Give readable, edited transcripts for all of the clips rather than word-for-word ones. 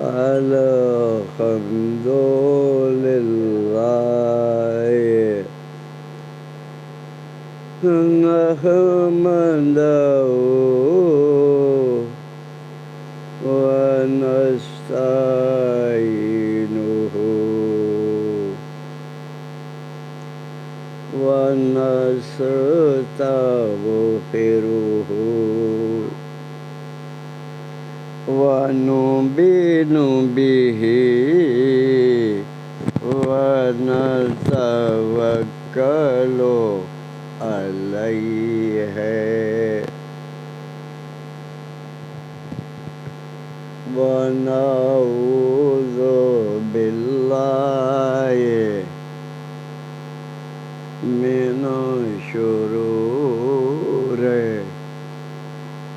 الحمد لله نحمده ونستعينه ونستغفره ونؤمن به ونتوكل عليه ونعوذ بالله من شرور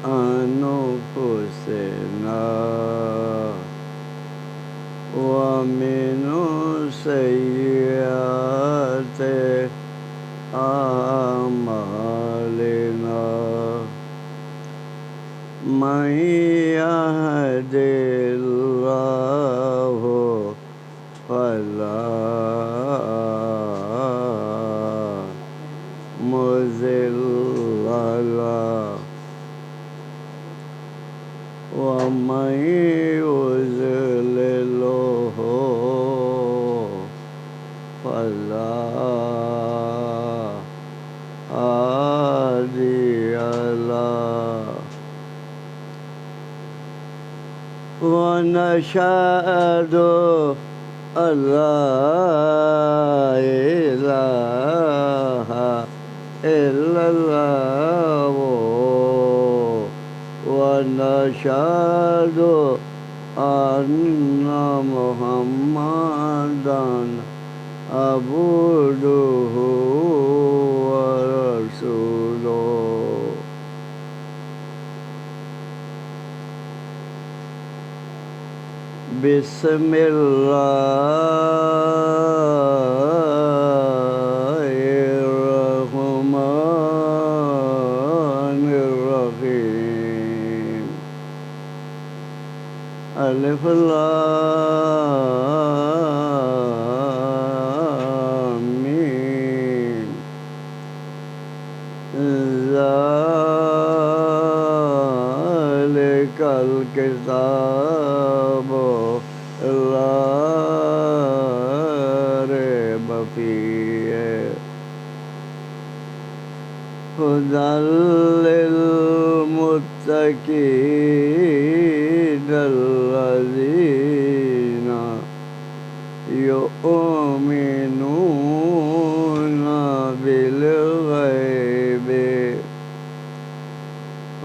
أنفسنا ومن سيئات أعمالنا من يهد الله فلا مضل له ومن يضلله فلا هادي له ونشهد أن لا إله إلا الله ونشهد أن محمدًا عبده ورسوله بسم الله الرحمن الرحيم ألف لام ميم ذلك الكتاب لا ريب فيه هدى للمتقين الذين يؤمنون بالغيب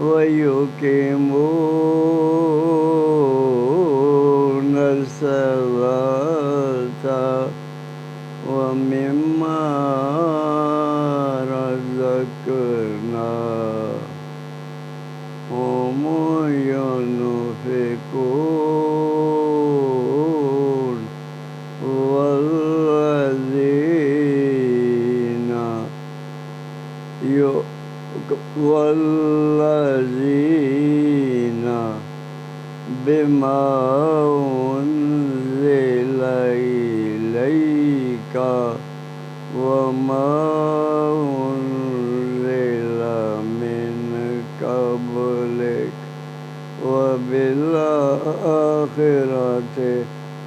ويقيمون الصلاة ومما رزقناهم ينفقون والذين بما أنزل إليك وما أنزل من قبلك وبالآخرة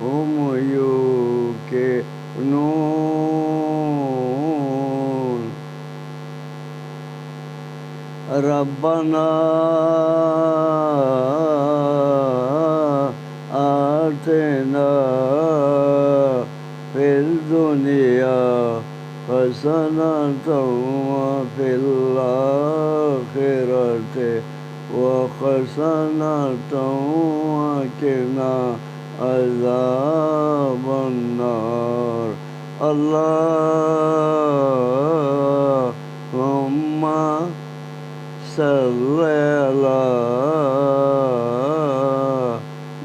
هم يوقنون ربنا آتنا في الدنيا حسنة وفي الآخرة وحسنة وقنا عذاب النار اللهم صل على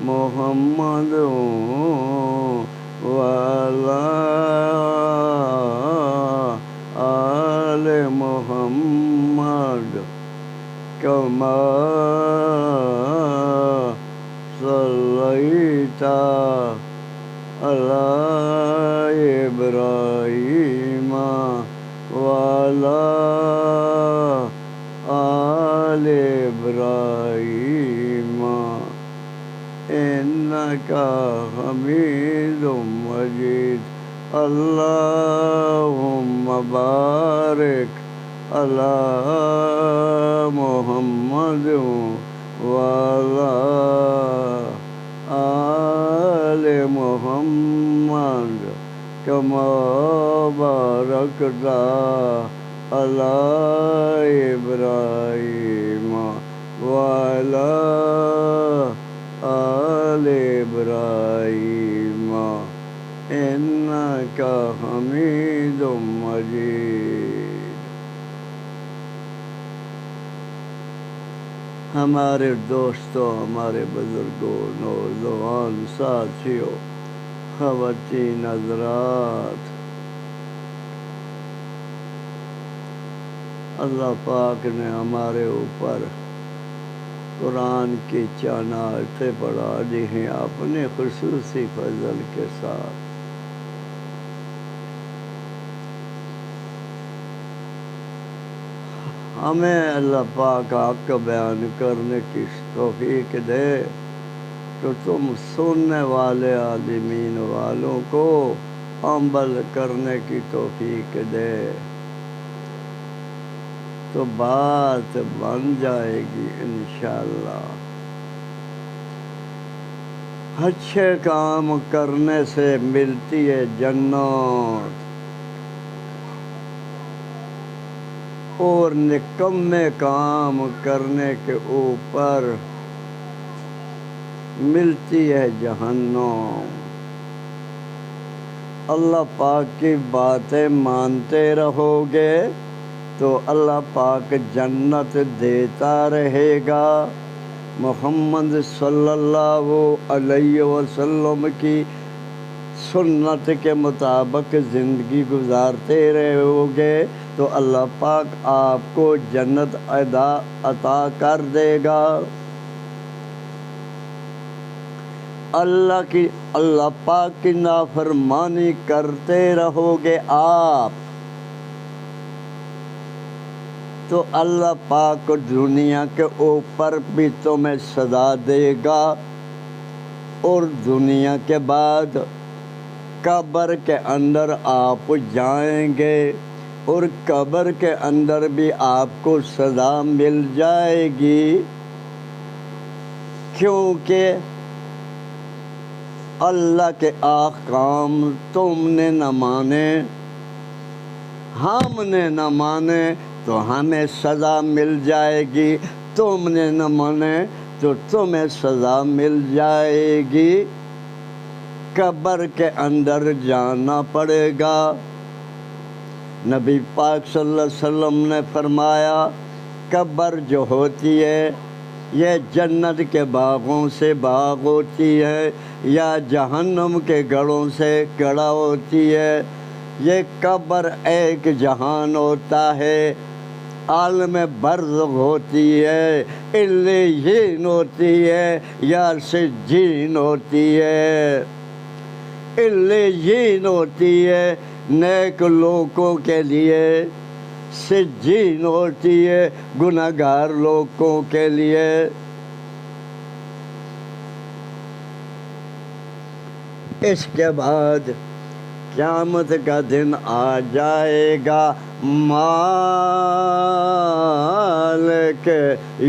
محمد وعلى آل محمد كما صليت على إبراهيم وعلى آل إبراهيم إنك حميد مجيد اللهم بارك على محمد وعلى آل محمد كما باركت على إبراهيم وعلى آل إبراهيم إنك حميد مجيد۔ ہمارے دوستوں، ہمارے بزرگوں، نوجوان ساتھیوں، خواتین حضرات، اللہ پاک نے ہمارے اوپر قرآن کی چند آیتیں پڑھا دی ہیں اپنے خصوصی فضل کے ساتھ۔ ہمیں اللہ پاک حق بیان کرنے کی توفیق دے تو تم سننے والے عالمین والوں کو عمل کرنے کی توفیق دے تو بات بن جائے گی انشاءاللہ۔ اچھے کام کرنے سے ملتی ہے جنت اور نکمے کام کرنے کے اوپر ملتی ہے جہنم۔ اللہ پاک کی باتیں مانتے رہو گے تو اللہ پاک جنت دیتا رہے گا۔ محمد صلی اللہ علیہ وسلم کی سنت کے مطابق زندگی گزارتے رہو گے تو اللہ پاک آپ کو جنت عطا کر دے گا۔ اللہ پاک کی نافرمانی کرتے رہو گے آپ تو اللہ پاک دنیا کے اوپر بھی تمہیں سزا دے گا اور دنیا کے بعد قبر کے اندر آپ جائیں گے اور قبر کے اندر بھی آپ کو سزا مل جائے گی، کیونکہ اللہ کے احکام تم نے نہ مانے، ہم نے نہ مانے تو ہمیں سزا مل جائے گی، تم نے نہ مانے تو تمہیں سزا مل جائے گی۔ قبر کے اندر جانا پڑے گا۔ نبی پاک صلی اللہ علیہ وسلم نے فرمایا قبر جو ہوتی ہے یہ جنت کے باغوں سے باغ ہوتی ہے یا جہنم کے گڑھوں سے گڑھا ہوتی ہے۔ یہ قبر ایک جہان ہوتا ہے، عالم برزخ ہوتی ہے، علیین ہوتی ہے یا سجین ہوتی ہے۔ علیین ہوتی ہے نیک لوگوں کے لیے، سجین ہوتی ہے گناہگار لوگوں کے لیے۔ اس کے بعد قیامت کا دن آ جائے گا، مالک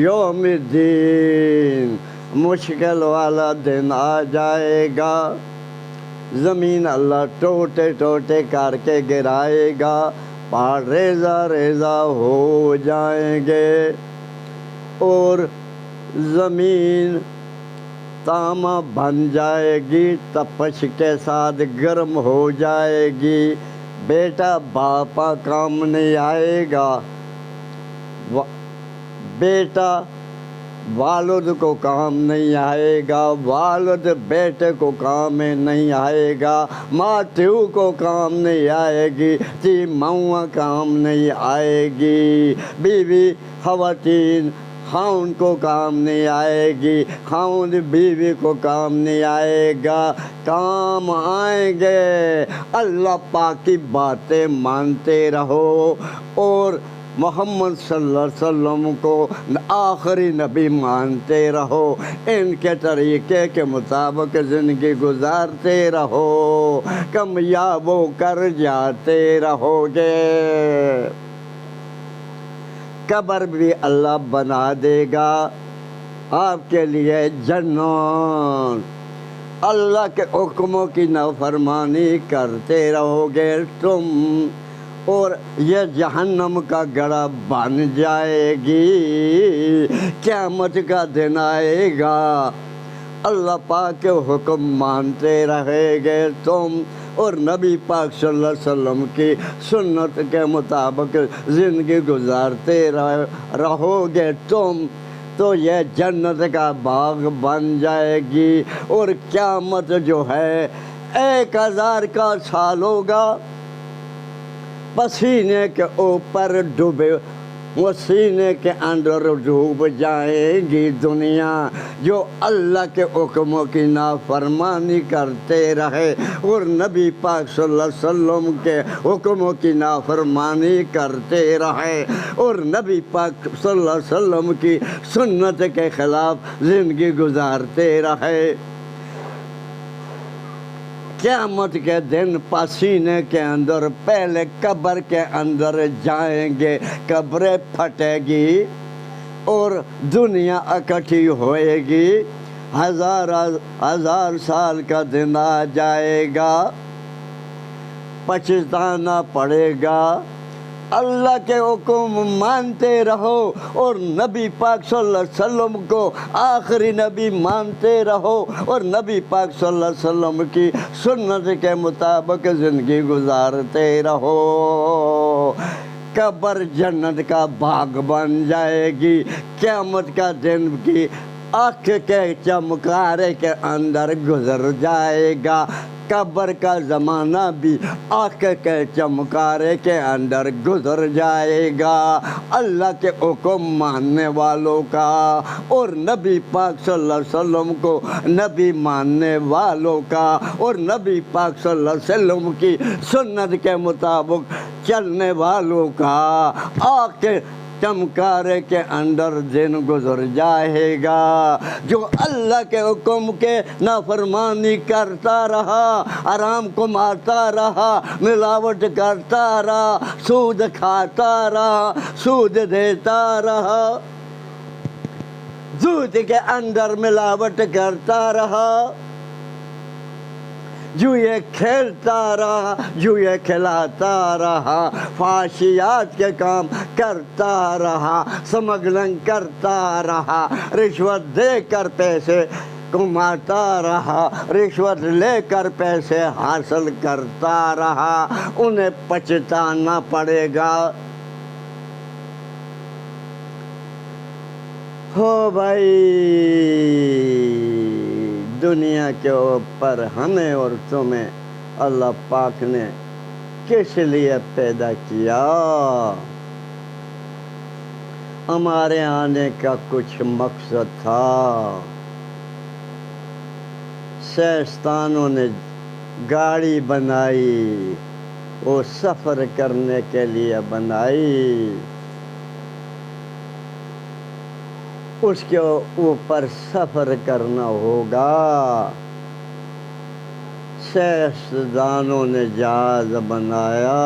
یوم الدین، مشکل والا دن آ جائے گا۔ زمین اللہ ٹوٹے ٹوٹے کر کے گرائے گا، پہاڑ ریزہ ریزہ ہو جائیں گے اور زمین تاما بن جائے گی، تپش کے ساتھ گرم ہو جائے گی۔ بیٹا باپا کام نہیں آئے گا، بیٹا والد کو کام نہیں آئے گا، والد بیٹے کو کام نہیں آئے گا، ماں تیو کو کام نہیں آئے گی، تی ماں کام نہیں آئے گی، بیوی خواتین خاون کو کام نہیں آئے گی، خاون بیوی کو کام نہیں آئے گا، کام آئیں گے اللہ پاک کی باتیں مانتے رہو اور محمد صلی اللہ علیہ وسلم کو آخری نبی مانتے رہو، ان کے طریقے کے مطابق زندگی گزارتے رہو، کامیاب ہو کر جاتے رہو گے۔ قبر بھی اللہ بنا دے گا آپ کے لیے جنت، اللہ کے حکموں کی نافرمانی کرتے رہو گے تم، اور یہ جہنم کا گڑھا بن جائے گی، قیامت کا دن آئے گا اللہ پاک کے حکم مانتے رہے گے تم، اور نبی پاک صلی اللہ علیہ وسلم کی سنت کے مطابق زندگی گزارتے رہو گے تم، تو یہ جنت کا باغ بن جائے گی، اور قیامت جو ہے 1000 کا سال ہوگا، پسینے کے اوپر ڈوبے، وہ سینے کے اندر ڈوب جائے گی دنیا جو اللہ کے حکموں کی نافرمانی کرتے رہے اور نبی پاک صلی اللہ علیہ وسلم کے حکموں کی نافرمانی کرتے رہے اور نبی پاک صلی اللہ علیہ وسلم کی سنت کے خلاف زندگی گزارتے رہے۔ قیامت کے دن پسینے کے اندر پہلے قبر کے اندر جائیں گے، قبریں پھٹے گی اور دنیا اکٹھی ہوئے گی، 1000 سال کا دن آ جائے گا، پچھتانا پڑے گا۔ اللہ کے حکم مانتے رہو اور نبی پاک صلی اللہ علیہ وسلم کو آخری نبی مانتے رہو اور نبی پاک صلی اللہ علیہ وسلم کی سنت کے مطابق زندگی گزارتے رہو، قبر جنت کا باغ بن جائے گی، قیامت کا دن کی آنکھ کے چمکارے کے اندر گزر جائے گا، قبر کا زمانہ بھی آنکھ کے چمکارے کے اندر گزر جائے گا، اللہ کے حکم ماننے والوں کا اور نبی پاک صلی اللہ علیہ وسلم کو نبی ماننے والوں کا اور نبی پاک صلی اللہ علیہ وسلم کی سنت کے مطابق چلنے والوں کا آنکھ کے چمکارے کے اندر دن گزر جائے گا۔ جو اللہ کے حکم کے نافرمانی کرتا رہا، حرام کماتا رہا، ملاوٹ کرتا رہا، سود کھاتا رہا، سود دیتا رہا، دودھ کے اندر ملاوٹ کرتا رہا، جوئے کھیلتا رہا، جوئے کھلاتا رہا، فحشیات کے کام کرتا رہا، سمگلنگ کرتا رہا، رشوت دے کر پیسے کماتا رہا، رشوت لے کر پیسے حاصل کرتا رہا، انہیں پچھتانا پڑے گا۔ ہو بھائی، دنیا کے اوپر ہمیں اور تمہیں اللہ پاک نے کس لیے پیدا کیا؟ ہمارے آنے کا کچھ مقصد تھا۔ سائنسدانوں نے گاڑی بنائی، وہ سفر کرنے کے لیے بنائی، اس کے اوپر سفر کرنا ہوگا۔ سائنسدانوں نے جہاز بنایا،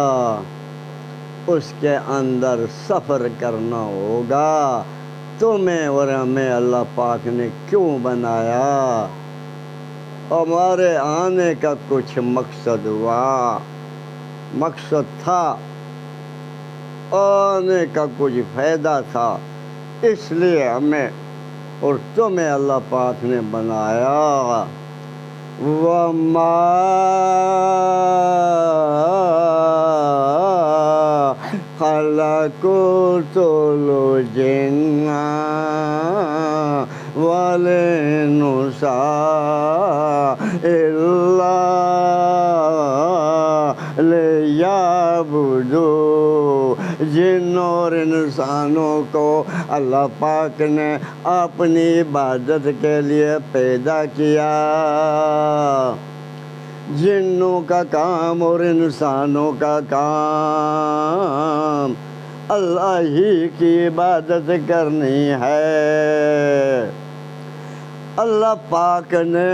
اس کے اندر سفر کرنا ہوگا۔ تمہیں اور ہمیں اللہ پاک نے کیوں بنایا؟ ہمارے آنے کا کچھ مقصد ہوا، مقصد تھا، آنے کا کچھ فائدہ تھا، اس لیے ہمیں اور تمہیں اللہ پاک نے بنایا۔ وَمَا خَلَقْتُ الْجِنَّ وَالْإِنسَ إِلَّا لِيَعْبُدُونِ۔ جن اور انسانوں کو اللہ پاک نے اپنی عبادت کے لیے پیدا کیا۔ جنوں کا کام اور انسانوں کا کام اللہ ہی کی عبادت کرنی ہے۔ اللہ پاک نے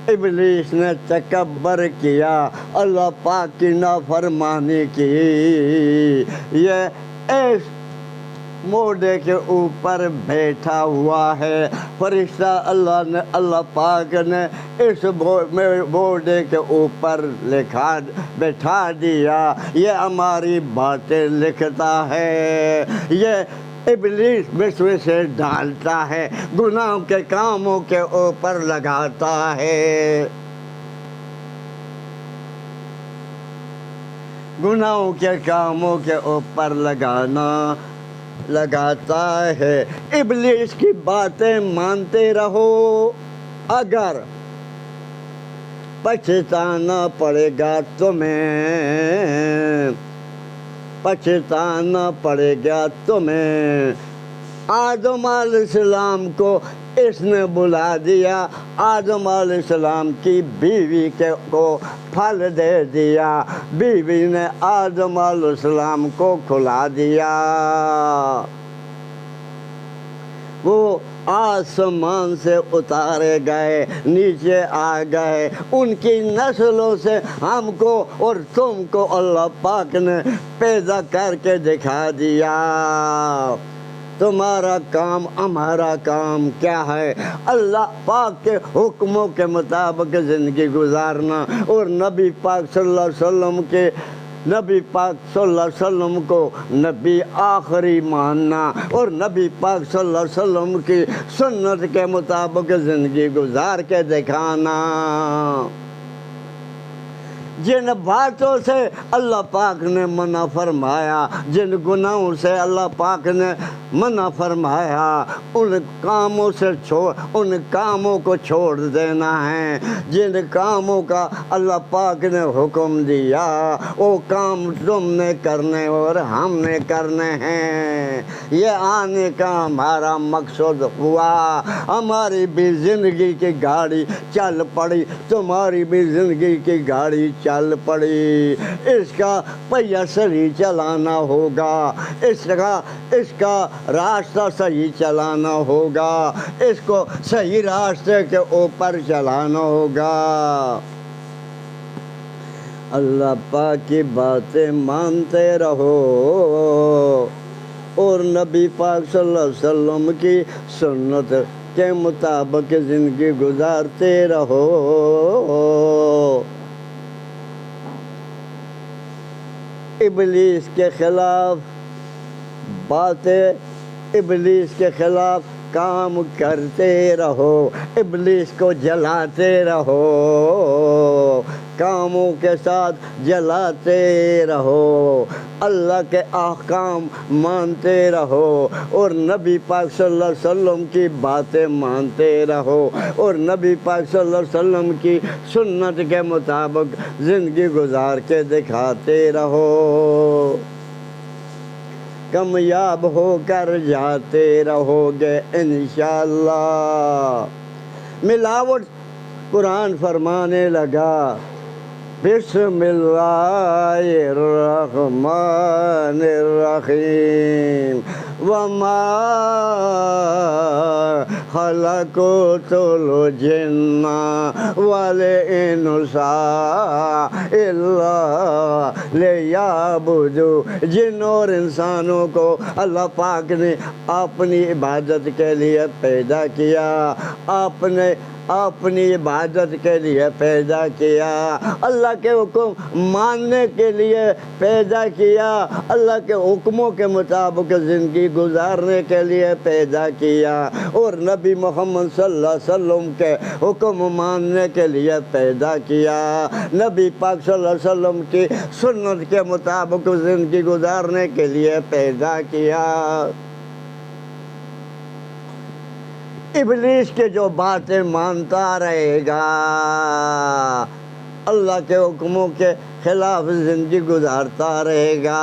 ابلیس نے تکبر کیا، اللہ پاک کی نافرمانی کی، یہ اس موڈے کے اوپر بیٹھا ہوا ہے۔ فرشتہ اللہ پاک نے اس موڈے کے اوپر بٹھا دیا، یہ ہماری باتیں لکھتا ہے، یہ ابلیس وسوسے ڈالتا ہے، گناہوں کے کاموں کے اوپر لگاتا ہے، گناہوں کے کاموں کے اوپر لگاتا ہے۔ ابلیس کی باتیں مانتے رہو، اگر پچھتانا پڑے گا تمہیں۔ آدم علیہ السلام کو اس نے بلا دیا، آدم علیہ السلام کی بیوی کو پھل دے دیا، بیوی نے آدم علیہ السلام کو کھلا دیا، وہ آسمان سے اتارے گئے، نیچے آ گئے، ان کی نسلوں سے ہم کو اور تم کو اللہ پاک نے پیدا کر کے دکھا دیا۔ تمہارا کام ہمارا کام کیا ہے؟ اللہ پاک کے حکموں کے مطابق زندگی گزارنا، اور نبی پاک صلی اللہ علیہ وسلم کو نبی آخری ماننا، اور نبی پاک صلی اللہ علیہ وسلم کی سنت کے مطابق زندگی گزار کے دکھانا۔ جن باتوں سے اللہ پاک نے منع فرمایا، جن گناہوں سے اللہ پاک نے منع فرمایا، ان کاموں کو چھوڑ دینا ہے۔ جن کاموں کا اللہ پاک نے حکم دیا، وہ کام تم نے کرنے اور ہم نے کرنے ہیں۔ یہ آنے کا ہمارا مقصد ہوا، ہماری بھی زندگی کی گاڑی چل پڑی، تمہاری بھی زندگی کی گاڑی چل پڑی، اس کا پہیہ صحیح چلانا ہوگا، اس کا راستہ صحیح چلانا ہوگا، اس کو صحیح راستے کے اوپر چلانا ہوگا۔ اللہ پاک کی باتیں مانتے رہو، اور نبی پاک صلی اللہ علیہ وسلم کی سنت کے مطابق زندگی گزارتے رہو۔ ابلیس کے خلاف کام کرتے رہو، ابلیس کو جلاتے رہو، کاموں کے ساتھ جلاتے رہو، اللہ کے احکام مانتے رہو، اور نبی پاک صلی اللہ علیہ وسلم کی باتیں مانتے رہو، اور نبی پاک صلی اللہ علیہ وسلم کی سنت کے مطابق زندگی گزار کے دکھاتے رہو، کامیاب ہو کر جاتے رہو گے انشاءاللہ۔ ملاوٹ قرآن فرمانے لگا، بسم اللہ الرحمن الرحیم، وما خلقت الجن والانس الا لیعبدون۔ جن اور انسانوں کو اللہ پاک نے اپنی عبادت کے لیے پیدا کیا، اپنی عبادت کے لیے پیدا کیا، اللہ کے حکم ماننے کے لیے پیدا کیا، اللہ کے حکموں کے مطابق زندگی گزارنے کے لیے پیدا کیا، اور نبی محمد صلی اللہ علیہ وسلم کے حکم ماننے کے لیے پیدا کیا، نبی پاک صلی اللہ علیہ وسلم کی سنت کے مطابق زندگی گزارنے کے لیے پیدا کیا۔ ابلیس کے جو باتیں مانتا رہے گا، اللہ کے حکموں کے خلاف زندگی گزارتا رہے گا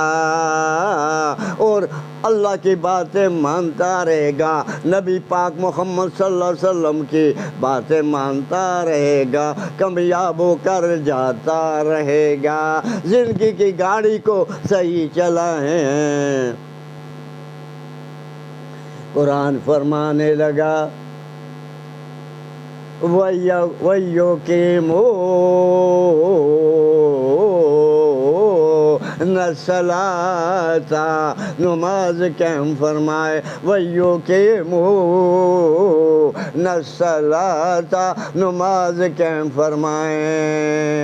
اور اللہ کی باتیں مانتا رہے گا، نبی پاک محمد صلی اللہ علیہ وسلم کی باتیں مانتا رہے گا، کامیاب ہو کر جاتا رہے گا۔ زندگی کی گاڑی کو صحیح چلائیں۔ قرآن فرمانے لگا وَيُقِيمُونَ الصَّلَاةَ، نماز قائم فرمائے، وَيُقِيمُونَ الصَّلَاةَ، نماز قائم فرمائیں۔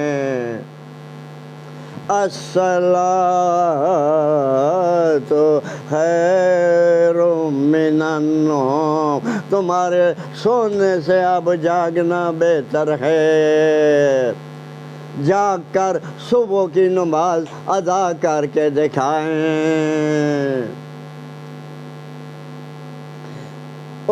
الصلاۃ خیر من النوم، تمہارے سونے سے اب جاگنا بہتر ہے، جاگ کر صبح کی نماز ادا کر کے دکھائیں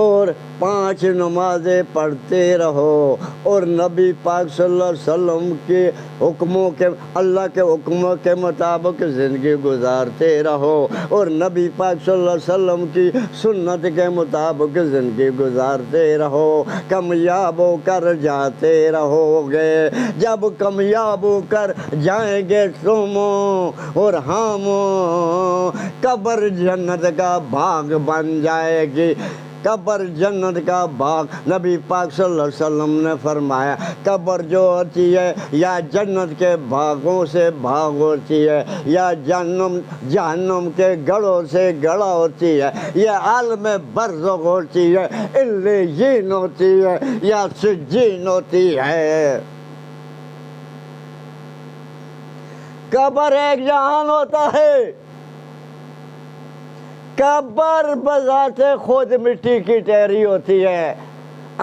اور 5 نمازیں پڑھتے رہو اور نبی پاک صلی اللہ علیہ وسلم کے حکموں کے، اللہ کے حکموں کے مطابق زندگی گزارتے رہو اور نبی پاک صلی اللہ علیہ وسلم کی سنت کے مطابق زندگی گزارتے رہو، کامیاب ہو کر جاتے رہو گے۔ جب کامیاب ہو کر جائیں گے تم اور ہم، قبر جنت کا باغ بن جائے گی، قبر جنت کا باغ۔ نبی پاک صلی اللہ علیہ وسلم نے فرمایا قبر جو ہوتی ہے یا جنت کے باغوں سے باغ ہوتی ہے یا جہنم کے گڑھوں سے گڑھا ہوتی ہے، یا عالم برزخ ہوتی ہے، علیین ہوتی ہے یا سجین ہوتی ہے۔ قبر ایک جہان ہوتا ہے، قبر بذات خود مٹی کی ٹھہری ہوتی ہے،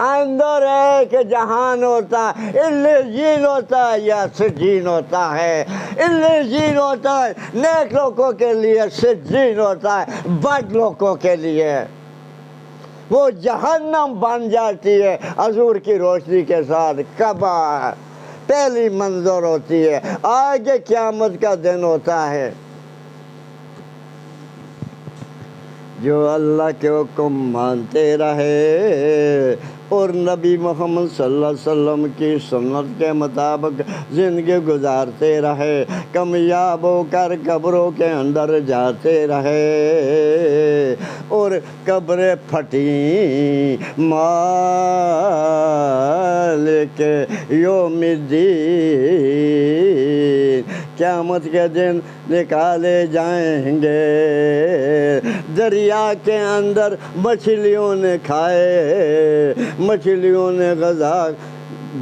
اندر ایک جہان ہوتا ہے، علیین ہوتا ہے یا سجین ہوتا ہے۔ علیین ہوتا ہے نیک لوگوں کے لیے، سجین ہوتا ہے بد لوگوں کے لیے۔ وہ جہنم بن جاتی ہے حضور کی روشنی کے ساتھ۔ قبر پہلی منظر ہوتی ہے، آگے قیامت کا دن ہوتا ہے۔ جو اللہ کے حکم مانتے رہے اور نبی محمد صلی اللہ علیہ وسلم کی سنت کے مطابق زندگی گزارتے رہے، کامیاب ہو کر قبروں کے اندر جاتے رہے اور قبریں پھٹیں، مالک یوم الدین، قیامت کے دن نکالے جائیں گے۔ دریا کے اندر مچھلیوں نے کھائے، مچھلیوں نے غذا،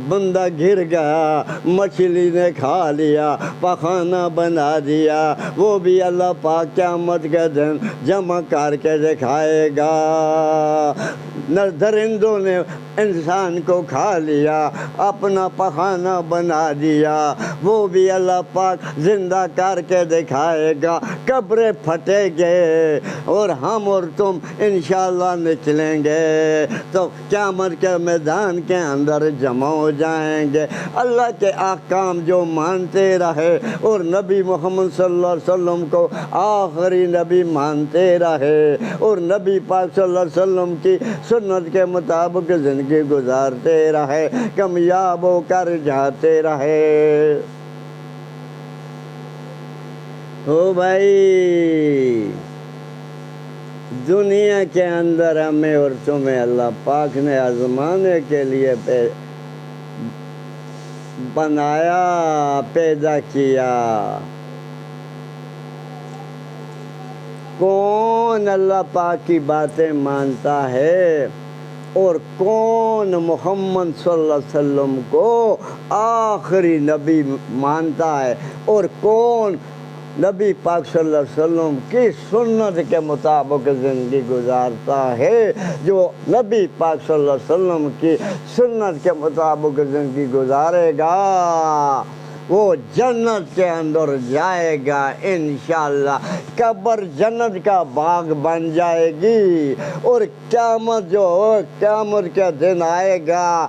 بندہ گر گیا، مچھلی نے کھا لیا، پخانہ بنا دیا، وہ بھی اللہ پاک قیامت کے دن جمع کر کے دکھائے گا۔ درندوں نے انسان کو کھا لیا، اپنا پخانہ بنا دیا، وہ بھی اللہ پاک زندہ کر کے دکھائے گا۔ قبریں پھٹے گے اور ہم اور تم انشاءاللہ نکلیں گے تو قیامت کے میدان کے اندر جمع ہو جائیں گے۔ اللہ کے احکام جو مانتے رہے اور نبی محمد صلی اللہ علیہ وسلم کو آخری نبی مانتے رہے اور نبی پاک صلی اللہ علیہ وسلم کی سنت کے مطابق زندگی گزارتے رہے، کامیاب ہو کر جاتے رہے۔ او بھائی، دنیا کے اندر ہمیں اور تمہیں اللہ پاک نے آزمانے کے لیے بنایا، پیدا کیا۔ کون اللہ پاک کی باتیں مانتا ہے اور کون محمد صلی اللہ علیہ وسلم کو آخری نبی مانتا ہے اور کون نبی پاک صلی اللہ علیہ وسلم کی سنت کے مطابق زندگی گزارتا ہے؟ جو نبی پاک صلی اللہ علیہ وسلم کی سنت کے مطابق زندگی گزارے گا وہ جنت کے اندر جائے گا انشاءاللہ۔ قبر جنت کا باغ بن جائے گی اور قیامت جو قیامت کا دن آئے گا،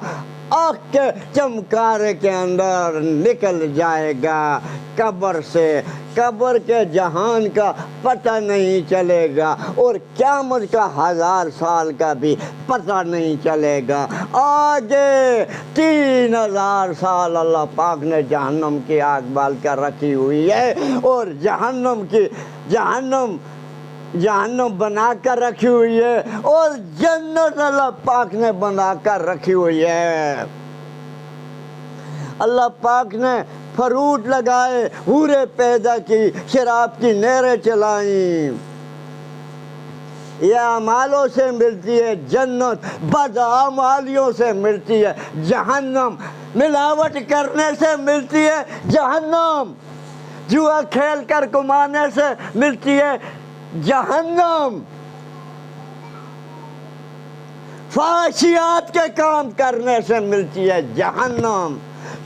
آنکھ کے چمکارے کے اندر نکل جائے گا قبر سے، قبر کے جہان کا پتہ نہیں چلے گا، اور قیامت کا 1000 سال کا بھی پتہ نہیں چلے گا۔ آگے 3000 سال اللہ پاک نے جہنم کی آگ بال کر رکھی ہوئی ہے، اور جہنم بنا کر رکھی ہوئی ہے، اور جنت اللہ پاک نے بنا کر رکھی ہوئی ہے۔ اللہ پاک نے فروٹ لگائے، حوریں پیدا کی، شراب کی نہریں چلائیں۔ یہ اعمالوں سے ملتی ہے جنت، بدعمالیوں سے ملتی ہے جہنم، ملاوٹ کرنے سے ملتی ہے جہنم، جوا کھیل کر کمانے سے ملتی ہے جہنم، فحاشیات کے کام کرنے سے ملتی ہے جہنم،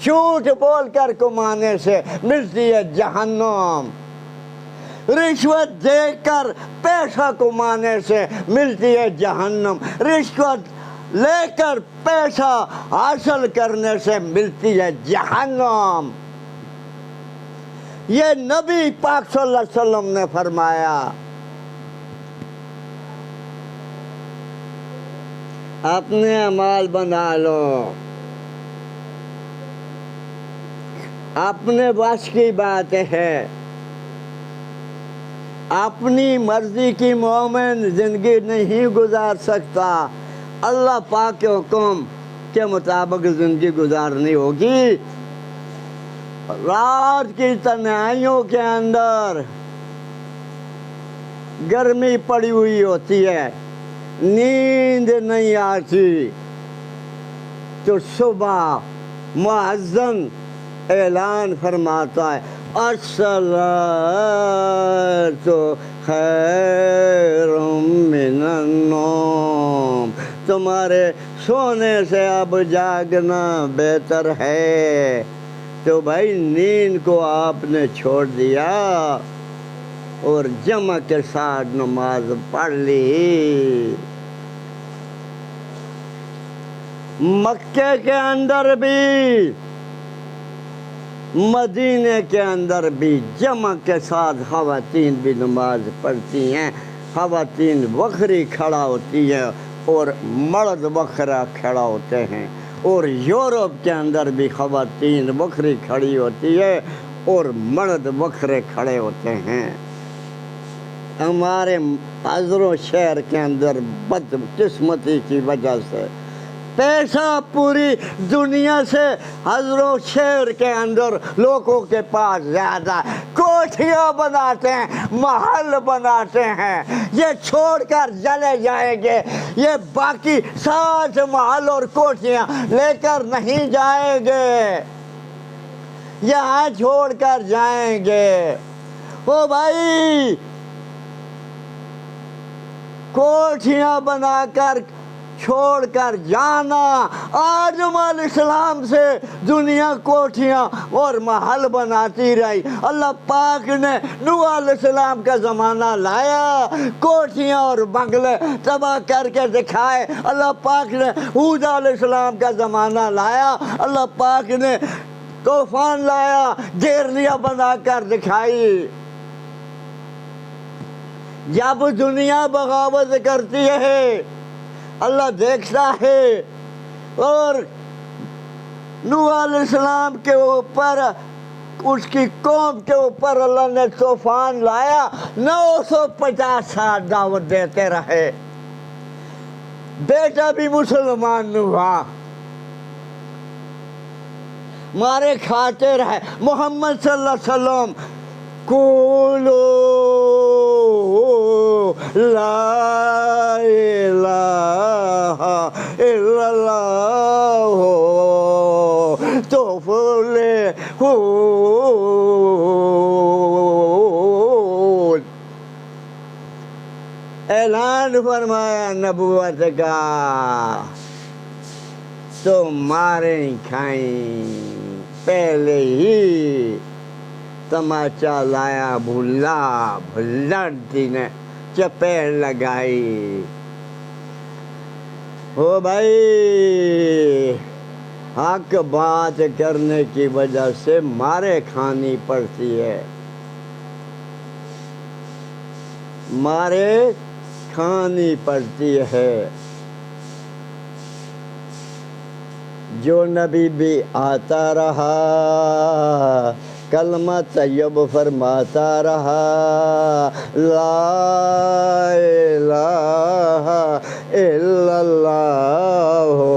جھوٹ بول کر کمانے سے ملتی ہے جہنم، رشوت دے کر پیسہ کمانے سے ملتی ہے جہنم، رشوت لے کر پیسہ حاصل کرنے سے ملتی ہے جہنم۔ یہ نبی پاک صلی اللہ علیہ وسلم نے فرمایا۔ اپنے اعمال بنا لو، اپنے بس کی بات ہے، اپنی مرضی کی مومن زندگی نہیں گزار سکتا، اللہ پاک کے حکم کے مطابق زندگی گزارنی ہوگی۔ رات کی تنہائیوں کے اندر گرمی پڑی ہوئی ہوتی ہے، نیند نہیں آتی، تو صبح مؤذن اعلان فرماتا ہے الصلاۃ خیر من النوم، تمہارے سونے سے اب جاگنا بہتر ہے۔ تو بھائی نیند کو آپ نے چھوڑ دیا اور جمع کے ساتھ نماز پڑھ لی۔ مکے کے اندر بھی مدینے کے اندر بھی جمع کے ساتھ خواتین بھی نماز پڑھتی ہیں، خواتین وکھری کھڑا ہوتی ہیں اور مرد وکھرا کھڑا ہوتے ہیں، اور یورپ کے اندر بھی خواتین وکھری کھڑی ہوتی ہے اور مرد وکھرے کھڑے ہوتے ہیں۔ ہمارے حضروں شہر کے اندر بدقسمتی کی وجہ سے پیسہ پوری دنیا سے حضروں شہر کے اندر لوگوں کے پاس زیادہ، کوٹھیاں بناتے ہیں، محل بناتے ہیں، یہ چھوڑ کر چلے جائیں گے، یہ باقی 7 محل اور کوٹھیاں لے کر نہیں جائیں گے، یہاں چھوڑ کر جائیں گے۔ او بھائی، کوٹھیاں بنا کر چھوڑ کر جانا، آدم علیہ السلام سے دنیا کوٹھیاں اور محل بناتی رہی، اللہ پاک نے نوح علیہ السلام کا زمانہ لایا، کوٹھیاں اور بنگلے تباہ کر کے دکھائے، اللہ پاک نے ہود علیہ السلام کا زمانہ لایا، اللہ پاک نے طوفان لایا، گیرلیاں بنا کر دکھائی۔ جب دنیا بغاوت کرتی ہے اللہ دیکھتا ہے، اور نوح علیہ السلام کے اوپر، اس کی قوم کے اوپر اللہ نے طوفان لایا، 950 سال دعوت دیتے رہے، بیٹا بھی مسلمان ہوا، مارے کھاتے رہے۔ محمد صلی اللہ علیہ وسلم قولوا لا الہ الا اللہ تفلحون، اعلان فرمایا نبوت کا، تو ماریں کھائیں، پہلے ہی تماچا لایا، بھلڑتی نے چپیڑ لگائی۔ او بھائی، حق بات کرنے کی وجہ سے مارے کھانی پڑتی ہے، مارے کھانی پڑتی ہے۔ جو نبی بھی آتا رہا کلمہ طیب فرماتا رہا، لا الہ الا اللہ